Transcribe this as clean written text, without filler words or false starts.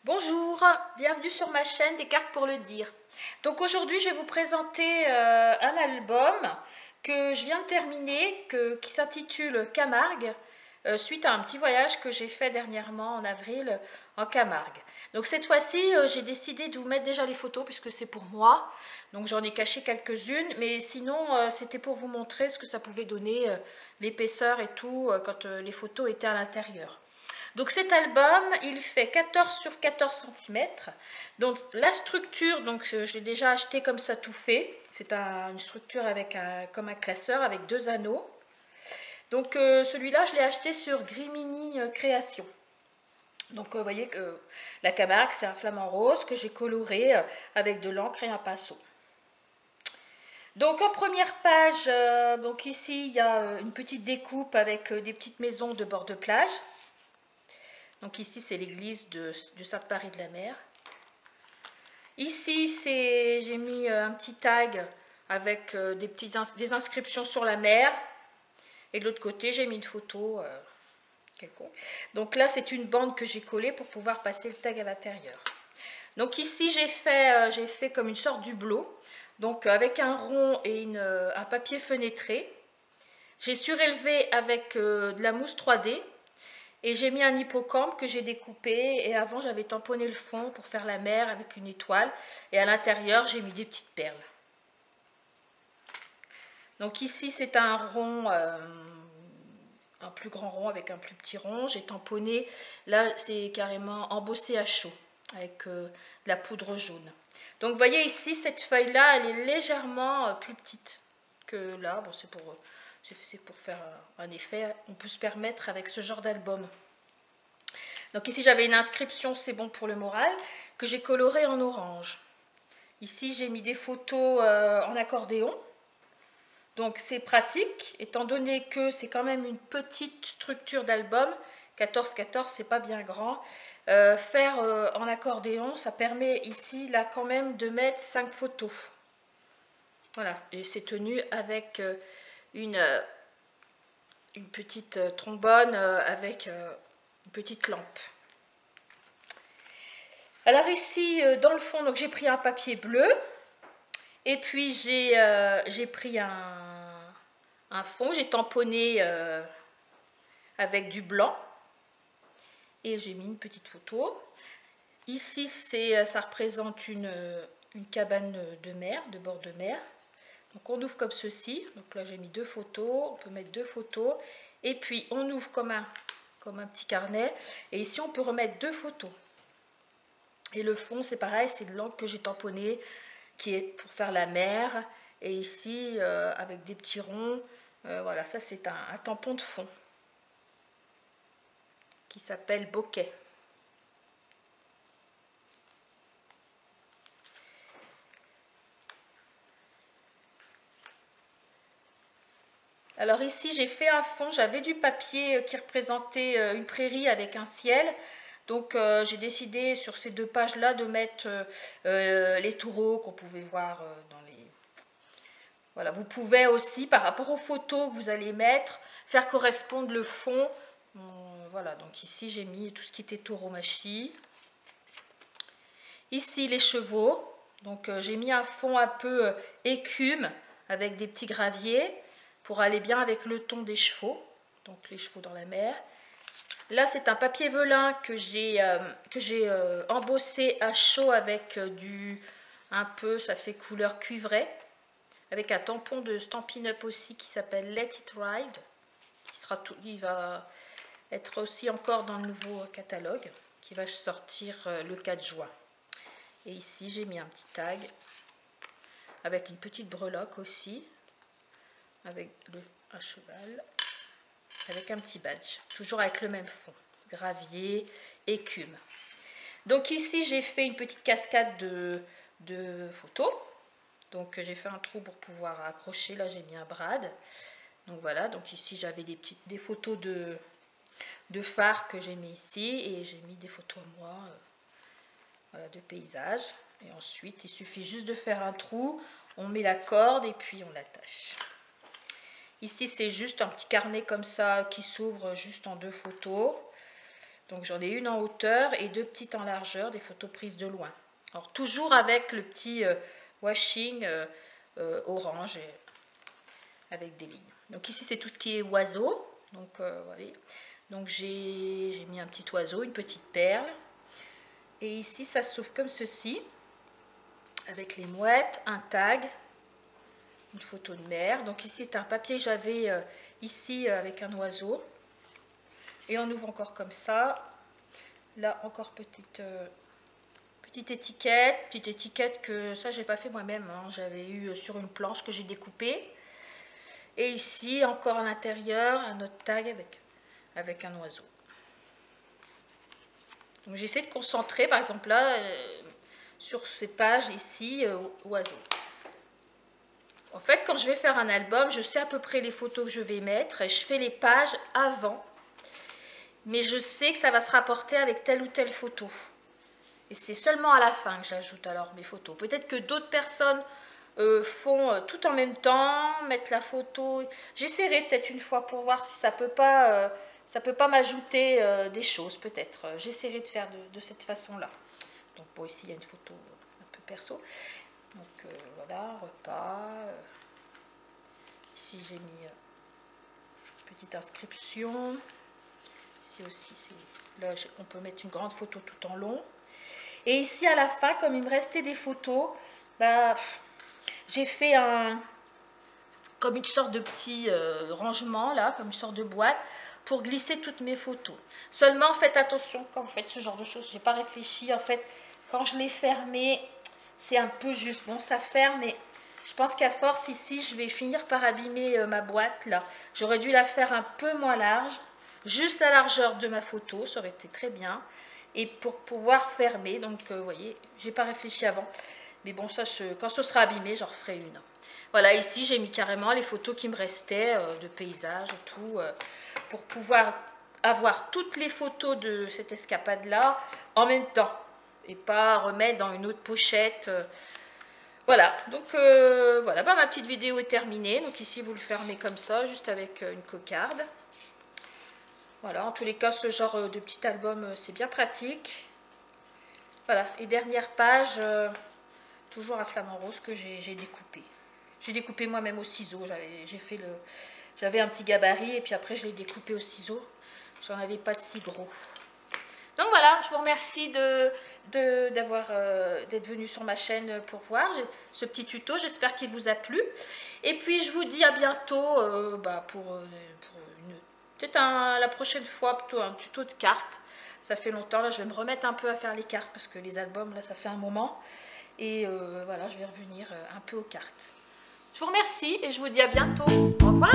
Bonjour, bienvenue sur ma chaîne des cartes pour le dire. Donc aujourd'hui je vais vous présenter un album que je viens de terminer qui s'intitule Camargue suite à un petit voyage que j'ai fait dernièrement en avril en Camargue. Donc cette fois-ci j'ai décidé de vous mettre déjà les photos puisque c'est pour moi. Donc j'en ai caché quelques-unes mais sinon c'était pour vous montrer ce que ça pouvait donner, l'épaisseur et tout quand les photos étaient à l'intérieur. Donc cet album, il fait 14 sur 14 cm. Donc la structure, donc je l'ai déjà acheté comme ça tout fait. C'est une structure avec comme un classeur avec 2 anneaux. Donc celui-là, je l'ai acheté sur Grimini Création. Donc vous voyez que la Camargue, c'est un flamant rose que j'ai coloré avec de l'encre et un pinceau. Donc en première page, donc ici il y a une petite découpe avec des petites maisons de bord de plage. Donc ici, c'est l'église du Sainte-Marie de la Mer. Ici, j'ai mis un petit tag avec des inscriptions sur la mer. Et de l'autre côté, j'ai mis une photo quelconque. Donc là, c'est une bande que j'ai collée pour pouvoir passer le tag à l'intérieur. Donc ici, j'ai fait comme une sorte d'hublot. Donc avec un rond et un papier fenêtré. J'ai surélevé avec de la mousse 3D. Et j'ai mis un hippocampe que j'ai découpé et avant j'avais tamponné le fond pour faire la mer avec une étoile et à l'intérieur j'ai mis des petites perles. Donc ici c'est un rond, un plus grand rond avec un plus petit rond, j'ai tamponné, là c'est carrément embossé à chaud avec de la poudre jaune. Donc vous voyez ici cette feuille là elle est légèrement plus petite que là, bon, c'est pour faire un effet, on peut se permettre avec ce genre d'album. Donc ici j'avais une inscription, c'est bon pour le moral, que j'ai coloré en orange. Ici j'ai mis des photos en accordéon. Donc c'est pratique, étant donné que c'est quand même une petite structure d'album, 14-14 c'est pas bien grand. Faire en accordéon, ça permet ici là quand même de mettre 5 photos. Voilà, et c'est tenu avec une petite trombone avec une petite lampe. Alors ici, dans le fond, donc j'ai pris un papier bleu et puis j'ai pris un fond, j'ai tamponné avec du blanc et j'ai mis une petite photo. Ici, ça représente une cabane de mer, de bord de mer. Donc on ouvre comme ceci. Donc là, j'ai mis 2 photos. On peut mettre 2 photos. Et puis on ouvre comme un petit carnet. Et ici, on peut remettre 2 photos. Et le fond, c'est pareil, c'est de l'encre que j'ai tamponné, qui est pour faire la mer. Et ici, avec des petits ronds, voilà, ça c'est un tampon de fond qui s'appelle Bokeh. Alors ici, j'ai fait un fond, j'avais du papier qui représentait une prairie avec un ciel. Donc j'ai décidé sur ces 2 pages-là de mettre les taureaux qu'on pouvait voir dans les... Voilà, vous pouvez aussi, par rapport aux photos que vous allez mettre, faire correspondre le fond. Voilà, donc ici j'ai mis tout ce qui était tauromachie. Ici les chevaux, donc j'ai mis un fond un peu écume avec des petits graviers pour aller bien avec le ton des chevaux, donc les chevaux dans la mer. Là c'est un papier velin que j'ai embossé à chaud avec un peu, ça fait couleur cuivrée, avec un tampon de Stampin' Up aussi qui s'appelle Let It Ride, il va être aussi encore dans le nouveau catalogue qui va sortir le 4 juin. Et ici j'ai mis un petit tag avec une petite breloque aussi, avec un cheval, avec un petit badge, toujours avec le même fond, gravier, écume. Donc ici j'ai fait une petite cascade de photos. Donc j'ai fait un trou pour pouvoir accrocher, là j'ai mis un brad. Donc voilà, donc ici j'avais des photos de phare que j'ai mis ici et j'ai mis des photos à moi. voilà, de paysage. Et ensuite, il suffit juste de faire un trou, on met la corde et puis on l'attache. Ici, c'est juste un petit carnet comme ça qui s'ouvre juste en 2 photos. Donc j'en ai une en hauteur et 2 petites en largeur, des photos prises de loin. Alors toujours avec le petit washing orange avec des lignes. Donc ici, c'est tout ce qui est oiseau. Donc voilà. Donc j'ai mis un petit oiseau, une petite perle. Et ici, ça s'ouvre comme ceci, avec les mouettes, un tag, une photo de mer. Donc ici, c'est un papier que j'avais ici avec un oiseau. Et on ouvre encore comme ça. Là, encore petite étiquette que ça, j'ai pas fait moi-même. Hein. J'avais eu sur une planche que j'ai découpée. Et ici, encore à l'intérieur, un autre tag avec un oiseau. Donc j'essaie de concentrer, par exemple là, sur ces pages ici, oiseau. En fait, quand je vais faire un album, je sais à peu près les photos que je vais mettre. Et je fais les pages avant. Mais je sais que ça va se rapporter avec telle ou telle photo. Et c'est seulement à la fin que j'ajoute alors mes photos. Peut-être que d'autres personnes font tout en même temps, mettent la photo. J'essaierai peut-être une fois pour voir si ça peut pas m'ajouter des choses, peut-être. J'essaierai de faire de cette façon-là. Donc bon, ici il y a une photo un peu perso. Donc voilà, repas. Ici j'ai mis petite inscription. Ici aussi, là on peut mettre une grande photo tout en long. Et ici à la fin, comme il me restait des photos, bah, j'ai fait comme une sorte de petit rangement là, comme une sorte de boîte pour glisser toutes mes photos. Seulement faites attention quand vous faites ce genre de choses, j'ai pas réfléchi en fait. Quand je l'ai fermé, c'est un peu juste, bon ça ferme, mais je pense qu'à force ici, je vais finir par abîmer ma boîte là. J'aurais dû la faire un peu moins large, juste la largeur de ma photo, ça aurait été très bien. Et pour pouvoir fermer, donc vous voyez, j'ai pas réfléchi avant. Mais bon, ça, quand ce sera abîmé, j'en referai une. Voilà, ici, j'ai mis carrément les photos qui me restaient de paysages et tout, pour pouvoir avoir toutes les photos de cette escapade-là en même temps. Et pas remettre dans une autre pochette. Voilà, donc voilà, bah, ma petite vidéo est terminée. Donc ici, vous le fermez comme ça, juste avec une cocarde. Voilà, en tous les cas, ce genre de petit album, c'est bien pratique. Voilà, et dernière page, toujours à flamant rose que j'ai découpé. J'ai découpé moi-même au ciseau. J'avais un petit gabarit et puis après je l'ai découpé au ciseau. J'en avais pas de si gros. Donc voilà, je vous remercie d'être venu sur ma chaîne pour voir ce petit tuto. J'espère qu'il vous a plu. Et puis je vous dis à bientôt peut-être la prochaine fois, plutôt un tuto de cartes. Ça fait longtemps, là je vais me remettre un peu à faire les cartes parce que les albums, là ça fait un moment. Et voilà, je vais revenir un peu aux cartes. Je vous remercie et je vous dis à bientôt. Au revoir.